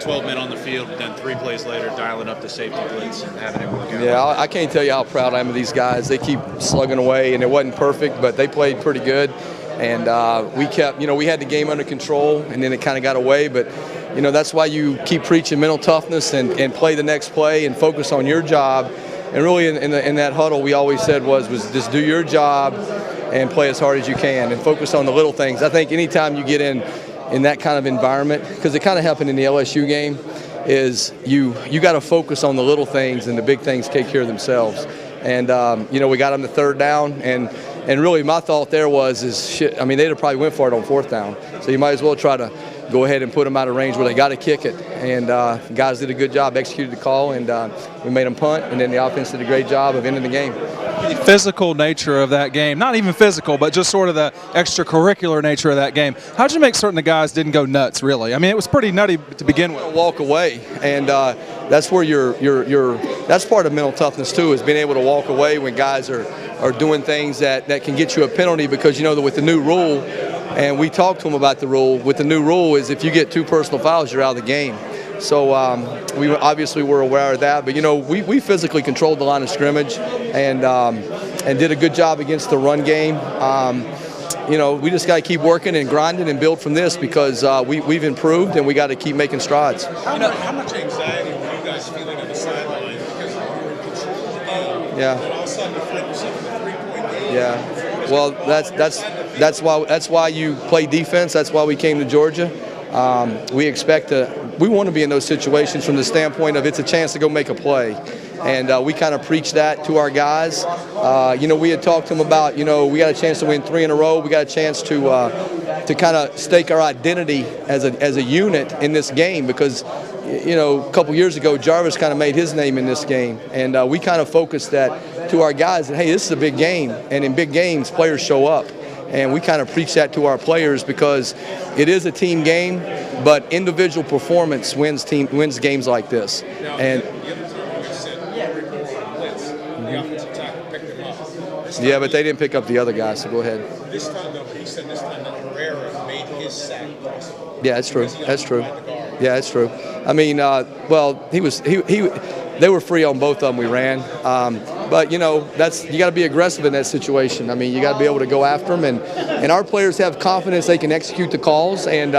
12 men on the field, then 3 plays later, dialing up the safety blitz and having it work out. Yeah, I can't tell you how proud I am of these guys. They keep slugging away, and it wasn't perfect, but they played pretty good. And we kept, we had the game under control, and then it kind of got away. But, that's why you keep preaching mental toughness and play the next play and focus on your job. And really in that huddle, we always said was just do your job and play as hard as you can and focus on the little things. I think anytime you get in that kind of environment, because it kind of happened in the LSU game, is you got to focus on the little things, and the big things take care of themselves. And, we got them to 3rd down, and really my thought there they'd have probably went for it on 4th down. So you might as well try to go ahead and put them out of range where they got to kick it. And guys did a good job, executed the call, and we made them punt, and then the offense did a great job of ending the game. The physical nature of that game, not even physical, but just sort of the extracurricular nature of that game. How'd you make certain the guys didn't go nuts, really? I mean, it was pretty nutty to begin with. Walk away, and that's where that's part of mental toughness too, is being able to walk away when guys are doing things that can get you a penalty, because that with the new rule, and we talked to them about the rule, with the new rule is if you get 2 personal fouls, you're out of the game. So we obviously were aware of that, but we physically controlled the line of scrimmage and did a good job against the run game. We just got to keep working and grinding and build from this, because we've improved and we got to keep making strides. How much anxiety were you guys feeling on the sideline, because you were in control of the game? Yeah. And all of a sudden you find yourself in a 3-point game. Yeah. Well, that's why you play defense. That's why we came to Georgia. We want to be in those situations from the standpoint of it's a chance to go make a play. And we kind of preach that to our guys. We had talked to them about, we got a chance to win 3 in a row. We got a chance to kind of stake our identity as a unit in this game, because, a couple years ago, Jarvis kind of made his name in this game. And we kind of focused that to our guys that, hey, this is a big game. And in big games, players show up. And we kind of preach that to our players, because it is a team game, but individual performance wins games like this. Now, and the other time you said blitz, the offensive tackle picked him up. Yeah, but they didn't pick up the other guy, so go ahead. This time, though, he said this time that Herrera made his sack possible. Yeah, that's true. That's true. Yeah, that's true. I mean, they were free on both of them. We ran, but you got to be aggressive in that situation. I mean, you got to be able to go after them, and our players have confidence they can execute the calls and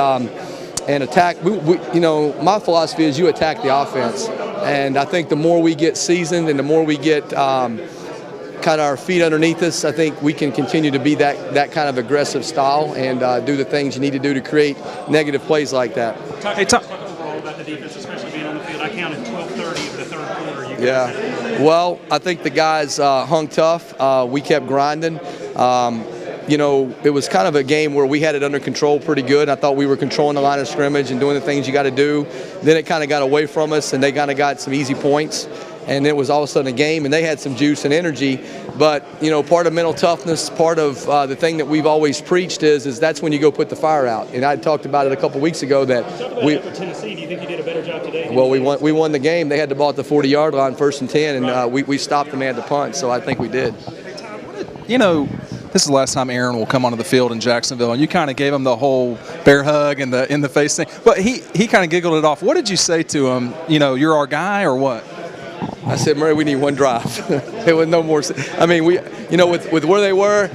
attack. My philosophy is you attack the offense, and I think the more we get seasoned and the more we get kind of our feet underneath us, I think we can continue to be that kind of aggressive style and do the things you need to do to create negative plays like that. Hey, talk overall about the defense, especially being on the field. I counted 12:30 of the 3rd quarter. Yeah. Well, I think the guys hung tough. We kept grinding. It was kind of a game where we had it under control pretty good. I thought we were controlling the line of scrimmage and doing the things you got to do. Then it kind of got away from us, and they kind of got some easy points. And it was all of a sudden a game, and they had some juice and energy. But, part of mental toughness, part of the thing that we've always preached is that's when you go put the fire out. And I talked about it a couple weeks ago that for Tennessee, do you think you did a better job today? Well, we won the game. They had the ball at the 40-yard line, 1st and 10, and we stopped them at the punt. So I think we did. This is the last time Aaron will come onto the field in Jacksonville, and you kind of gave him the whole bear hug and the in the face thing. But he kind of giggled it off. What did you say to him? You're our guy, or what? I said, Murray, we need one drive. There was no more. I mean, with where they were,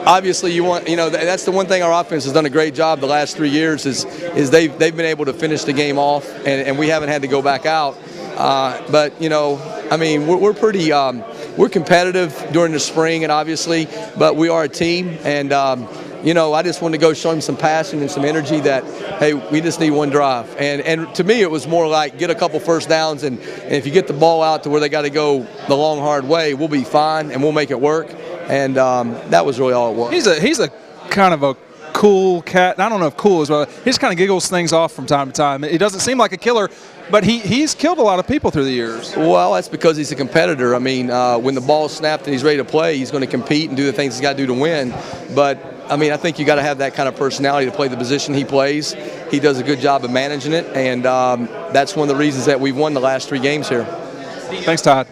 obviously you want, that's the one thing our offense has done a great job the last 3 years is they've been able to finish the game off, and we haven't had to go back out. But we're pretty. We're competitive during the spring, and obviously, but we are a team, and I just wanted to go show him some passion and some energy that, hey, we just need one drive. And to me, it was more like get a couple first downs, and if you get the ball out to where they got to go the long, hard way, we'll be fine, and we'll make it work. And that was really all it was. He's a kind of a cool cat. I don't know if cool is well. He just kind of giggles things off from time to time. He doesn't seem like a killer, but he's killed a lot of people through the years. Well, that's because he's a competitor. I mean, when the ball's snapped and he's ready to play, he's going to compete and do the things he's got to do to win. But I think you got to have that kind of personality to play the position he plays. He does a good job of managing it, and that's one of the reasons that we've won the last 3 games here. Thanks, Todd.